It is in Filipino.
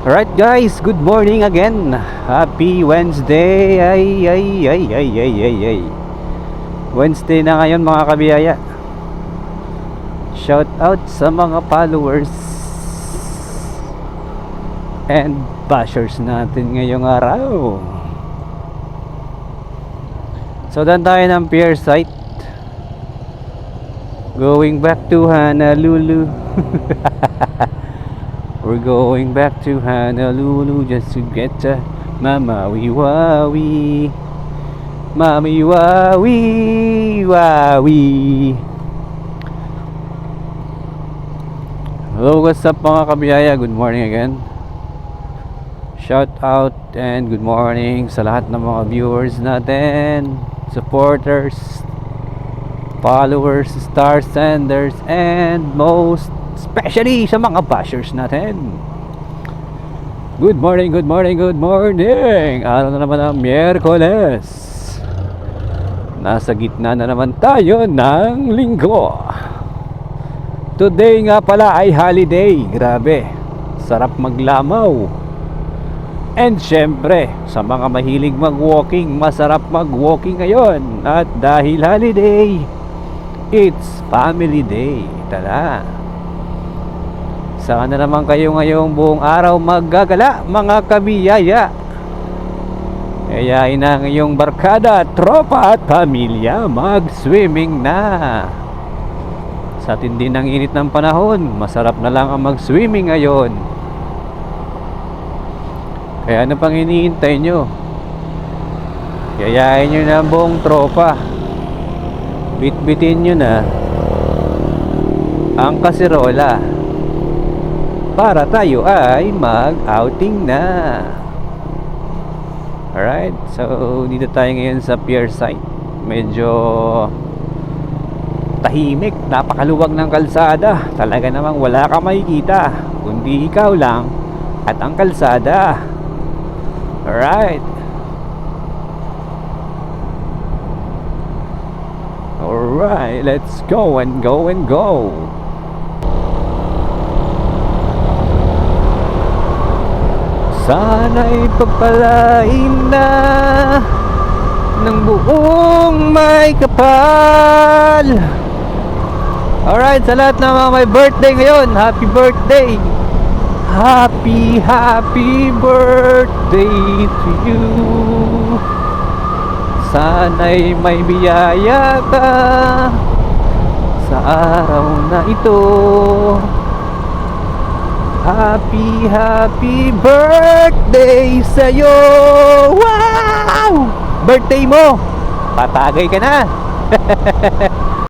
Alright guys, good morning again. Happy Wednesday. Ay. Wednesday na ngayon mga kabiyaya. Shout out sa mga followers and bashers natin ngayong araw. So dan tayo ng pier site, going back to Honolulu. We're going back to Honolulu just to get to Mamawi Wawi. Mami Wawi Wawi. Hello, what's up mga kabiyaya? Good morning again. Shout out and good morning sa lahat ng mga viewers natin, supporters, followers, star senders, and most especially sa mga bashers natin. Good morning. Araw na naman ang Miyerkules. Nasa gitna na naman tayo ng linggo. Today nga pala ay holiday. Grabe, sarap maglamaw. And syempre, sa mga mahilig mag-walking, masarap mag-walking ngayon. At dahil holiday, it's family day. Tara, saan na naman kayo ngayong buong araw maggagala mga kabiyaya? Kaya ina ngayong barkada, tropa at pamilya mag-swimming na. Sa tindi ng init ng panahon, masarap na lang ang mag-swimming ngayon. Kaya ano pang hinihintay nyo? Yayain nyo na ang buong tropa. Bitbitin nyo na ang kasirola para tayo ay mag-outing na. Alright, so dito tayo ngayon sa pier site. Medyo tahimik, napakaluwag ng kalsada. Talaga namang wala ka makikita kundi ikaw lang at ang kalsada. Alright, let's go and go. Sana'y pagpalain na ng buong may kapal. Alright, sa lahat ng mga may birthday ngayon, happy birthday. Happy birthday to you. Sana'y may biyaya ka sa araw na ito. Happy birthday sa'yo. Wow! Birthday mo, patagay ka na.